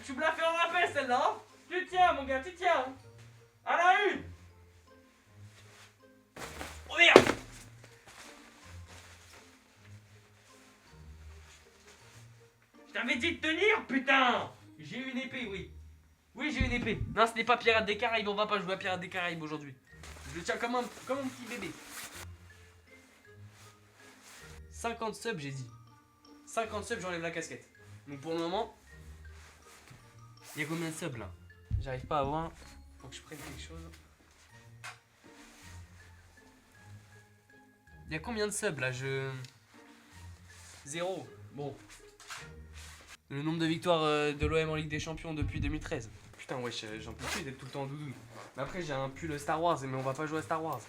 Tu me l'as fait en rappel celle-là, hein. Tu tiens mon gars, tu tiens. À la une. Oh merde. Je t'avais dit de tenir, putain. J'ai une épée, oui. Oui, j'ai une épée. Non, ce n'est pas Pirates des Caraïbes, on va pas jouer à Pirates des Caraïbes aujourd'hui. Je le tiens comme un petit bébé. 50 subs, j'ai dit. 50 subs, j'enlève la casquette. Donc pour le moment, il y a combien de subs là? J'arrive pas à voir. Faut que je prenne quelque chose. Il y a combien de subs là? 0. Bon. Le nombre de victoires de l'OM en Ligue des Champions depuis 2013. Putain, wesh, j'en peux plus d'être tout le temps en doudou. Mais après, j'ai un pull Star Wars, mais on va pas jouer à Star Wars.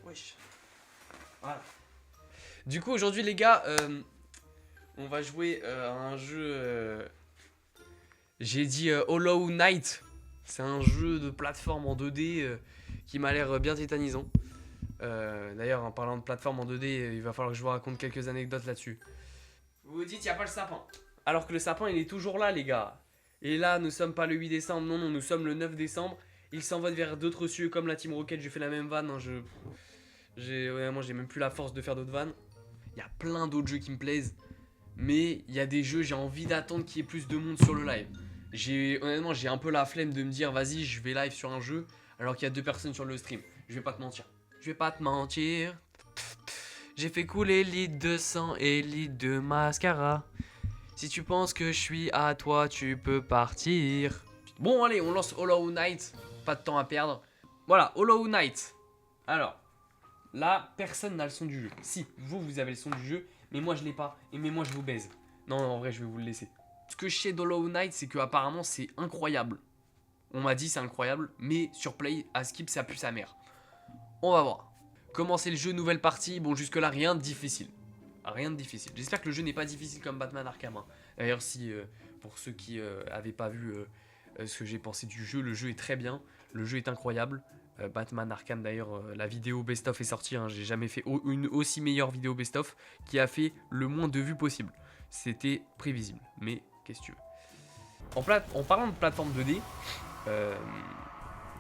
Wesh. Voilà. Du coup, aujourd'hui, les gars, on va jouer à un jeu. J'ai dit Hollow Knight. C'est un jeu de plateforme en 2D qui m'a l'air bien tétanisant. D'ailleurs, en parlant de plateforme en 2D, il va falloir que je vous raconte quelques anecdotes là-dessus. Vous vous dites, il n'y a pas le sapin. Alors que le sapin, il est toujours là, les gars. Et là, nous sommes pas le 8 décembre, non, nous sommes le 9 décembre. Il s'envole vers d'autres cieux comme la Team Rocket. Je fais la même vanne. Hein, Vraiment, j'ai même plus la force de faire d'autres vannes. Il y a plein d'autres jeux qui me plaisent. Mais il y a des jeux, j'ai envie d'attendre qu'il y ait plus de monde sur le live. Honnêtement, j'ai un peu la flemme de me dire, vas-y, je vais live sur un jeu alors qu'il y a 2 personnes sur le stream. Je vais pas te mentir. Je vais pas te mentir. J'ai fait couler litres de sang et litres de mascara. Si tu penses que je suis à toi, tu peux partir. Bon, allez, on lance Hollow Knight. Pas de temps à perdre. Voilà, Hollow Knight. Alors, là, personne n'a le son du jeu. Si, vous avez le son du jeu, mais moi je l'ai pas. Mais moi je vous baise. Non, en vrai, je vais vous le laisser. Ce que je sais d'Hollow Knight, c'est que apparemment c'est incroyable. On m'a dit c'est incroyable, mais sur Play, à skip, ça pue sa mère. On va voir. Commencer le jeu, nouvelle partie. Bon, jusque-là, rien de difficile. Rien de difficile. J'espère que le jeu n'est pas difficile comme Batman Arkham. Hein. D'ailleurs, si pour ceux qui avaient pas vu ce que j'ai pensé du jeu, le jeu est très bien. Le jeu est incroyable. Batman Arkham, d'ailleurs, la vidéo best-of est sortie. Hein. J'ai jamais fait une aussi meilleure vidéo best-of qui a fait le moins de vues possible. C'était prévisible. Mais qu'est-ce que tu veux. En parlant de plateforme 2D,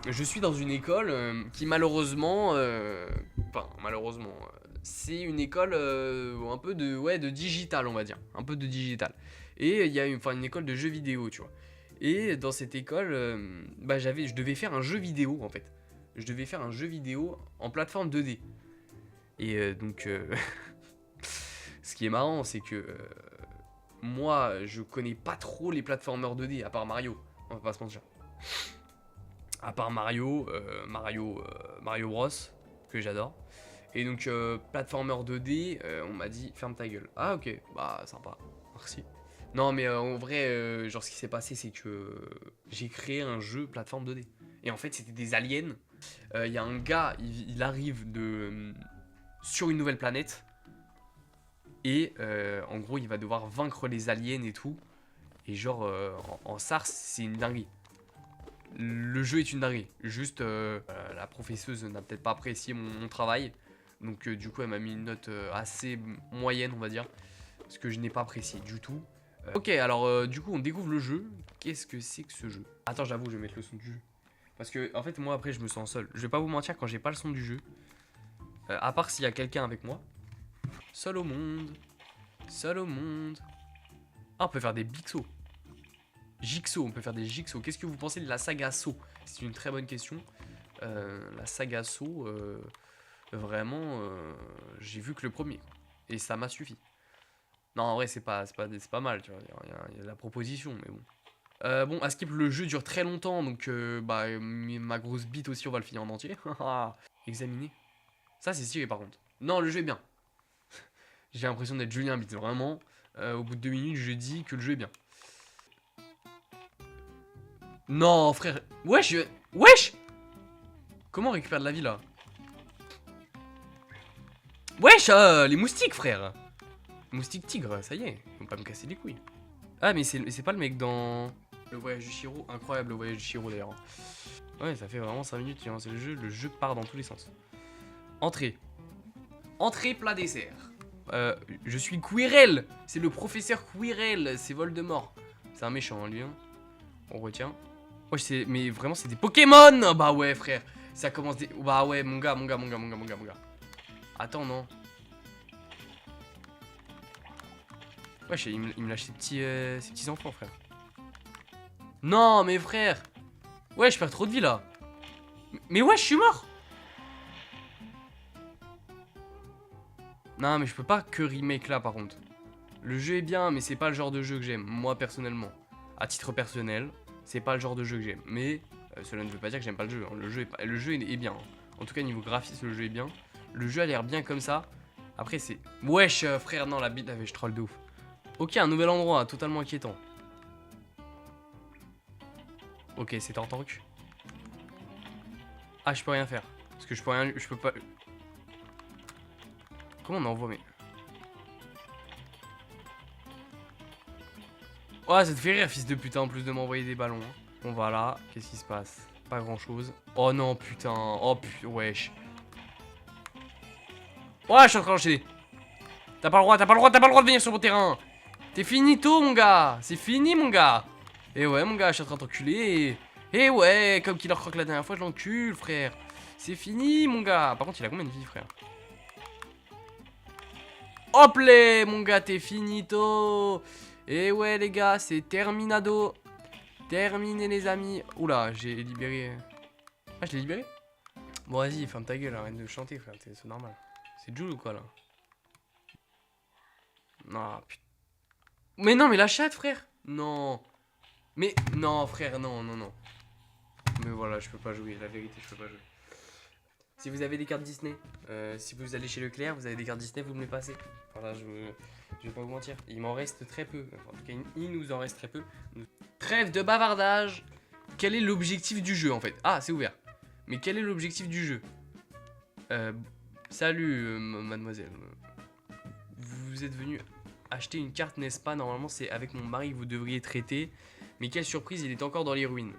je suis dans une école qui malheureusement, c'est une école un peu de digital, on va dire, un peu de digital. Et il y a une école de jeux vidéo, tu vois. Et dans cette école, je devais faire un jeu vidéo en fait. Je devais faire un jeu vidéo en plateforme 2D. Et donc, ce qui est marrant, c'est que moi, je connais pas trop les platformers 2D, à part Mario, on va pas se mentir. À part Mario Bros, que j'adore. Et donc, platformer 2D, on m'a dit, ferme ta gueule. Ah, ok, bah, sympa, merci. Non, mais en vrai, genre, ce qui s'est passé, c'est que j'ai créé un jeu plateforme 2D. Et en fait, c'était des aliens. Il y a un gars, il arrive sur une nouvelle planète. Et en gros, il va devoir vaincre les aliens et tout. Et genre, en SARS, c'est une dinguerie. Le jeu est une dinguerie. Juste, la professeuse n'a peut-être pas apprécié mon travail. Donc, du coup, elle m'a mis une note assez moyenne, on va dire. Parce que je n'ai pas apprécié du tout. Ok, alors, du coup, on découvre le jeu. Qu'est-ce que c'est que ce jeu? Attends, j'avoue, je vais mettre le son du jeu. Parce que, en fait, moi, après, je me sens seul. Je vais pas vous mentir, quand j'ai pas le son du jeu, à part s'il y a quelqu'un avec moi. Seul au monde. Seul au monde. Ah, on peut faire des Bixos. Jigsaw, on peut faire des Jigsaw. Qu'est-ce que vous pensez de la saga Saw? C'est une très bonne question. La saga Saw, vraiment, j'ai vu que le premier. Et ça m'a suffi. Non, en vrai, c'est pas mal, tu vois. Il y a la proposition, mais bon. Bon, à skip, le jeu dure très longtemps, donc ma grosse bite aussi, on va le finir en entier. Examiner. Ça, c'est stylé, par contre. Non, le jeu est bien. J'ai l'impression d'être Julien Bit. Vraiment, au bout de 2 minutes, je dis que le jeu est bien. Non, frère. Wesh, wesh. Comment on récupère de la vie, là? Wesh, les moustiques, frère. Moustique tigre, ça y est. Ils vont pas me casser les couilles. Ah, mais c'est pas le mec dans le voyage du Shiro. Incroyable, le voyage du Shiro, d'ailleurs. Ouais, ça fait vraiment 5 minutes qu'il a lancé le jeu. Le jeu part dans tous les sens. Entrée. Entrée, plat, dessert. Je suis Quirrell. C'est le professeur Quirrell. C'est Voldemort. C'est un méchant, hein, lui. Hein. On retient. Ouais, mais vraiment, c'est des Pokémon. Bah ouais, frère. Ça commence des... Bah ouais, mon gars. Attends, non. Wesh, il me lâche ses petits enfants, frère. Non, mais frère. Ouais, je perds trop de vie, là. Mais ouais, je suis mort. Non, mais je peux pas que remake là, par contre. Le jeu est bien, mais c'est pas le genre de jeu que j'aime, moi, personnellement. À titre personnel, c'est pas le genre de jeu que j'aime. Mais cela ne veut pas dire que j'aime pas le jeu. Hein. Le jeu est bien. Hein. En tout cas, niveau graphisme, le jeu est bien. Le jeu a l'air bien comme ça. Après, c'est... Wesh, frère, non, la bite, je troll de ouf. Ok, un nouvel endroit, totalement inquiétant. Ok, c'est en tank. Ah, je peux rien faire. Parce que je peux rien... Je peux pas... Comment on envoie, mais... Ouais, ça te fait rire, fils de putain, en plus de m'envoyer des ballons. Hein. Bon, voilà. Qu'est-ce qui se passe? Pas grand-chose. Oh non, putain. Oh, putain, wesh. Ouais, je suis en train d'enchaîner. T'as pas le droit de venir sur mon terrain. T'es finito, mon gars. C'est fini, mon gars. Et ouais, mon gars, je suis en train de t'enculer. Et ouais, comme Killer Croc la dernière fois, je l'encule, frère. C'est fini, mon gars. Par contre, il a combien de vie, frère? Hop là, mon gars, t'es finito. Et ouais, les gars, c'est terminado. Terminé, les amis. Oula, j'ai libéré. Ah, je l'ai libéré? Bon, vas-y, ferme ta gueule, arrête de chanter, frère. C'est normal. C'est Jules ou quoi, là? Non, putain. Mais non, mais la chatte, frère. Non. Mais non, frère, non. Mais voilà, je peux pas jouer. La vérité, je peux pas jouer. Si vous avez des cartes Disney, si vous allez chez Leclerc, vous avez des cartes Disney, vous me les passez. Voilà, je vais pas vous mentir. Il m'en reste très peu. Enfin, en tout cas, il nous en reste très peu. Trêve de bavardage. Quel est l'objectif du jeu, en fait? Ah, c'est ouvert. Mais quel est l'objectif du jeu? Salut, mademoiselle. Vous êtes venu acheter une carte, n'est-ce pas? Normalement, c'est avec mon mari que vous devriez traiter. Mais quelle surprise, il est encore dans les ruines.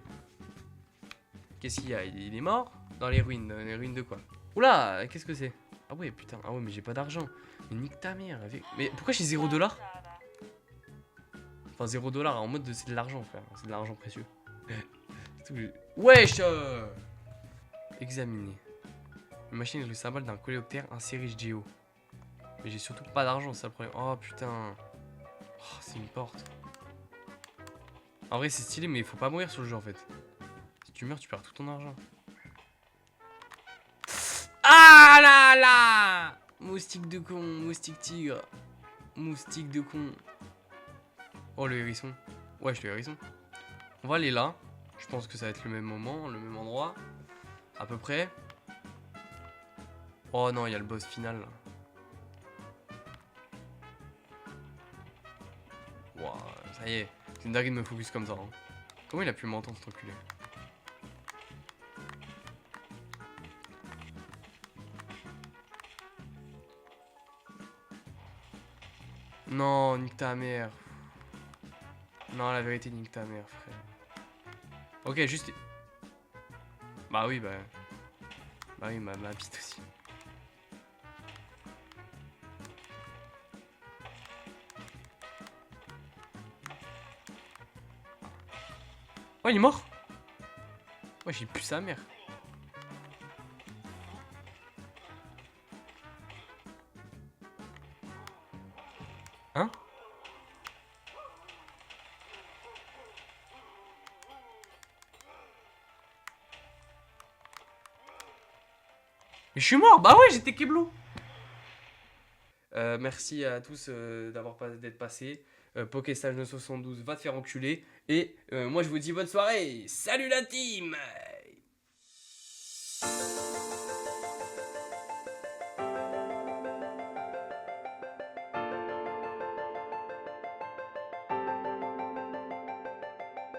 Qu'est-ce qu'il y a? Il est mort? Dans les ruines de quoi? Oula, qu'est-ce que c'est? Ah ouais, putain, ah ouais, mais j'ai pas d'argent. Mais nique ta mère avec... Mais pourquoi j'ai 0$? Enfin, 0$, en mode de c'est de l'argent, frère. C'est de l'argent précieux. Wesh! Examiner. Une machine avec le symbole d'un coléoptère inséré Géo. Mais j'ai surtout pas d'argent, c'est ça le problème. Oh putain. Oh, c'est une porte. En vrai, c'est stylé, mais il faut pas mourir sur le jeu en fait. Si tu meurs, tu perds tout ton argent. Ah là là! Moustique de con, moustique tigre. Moustique de con. Oh, le hérisson. Wesh, le hérisson. On va aller là. Je pense que ça va être le même moment, le même endroit. À peu près. Oh non, il y a le boss final là. Wow, ça y est. C'est une dinguerie de me focus comme ça. Hein. Comment il a pu m'entendre cet enculé? Non, nique ta mère. Non, la vérité, nique ta mère, frère. Ok, juste... Bah oui, bah... Bah oui, ma bite aussi. Oh, il est mort? Ouais, j'ai pu sa mère. Hein? Mais je suis mort. Bah ouais, j'étais Keblo. Merci à tous d'être passés. Pokéstage 972 va te faire enculer. Et moi je vous dis bonne soirée. Salut la team!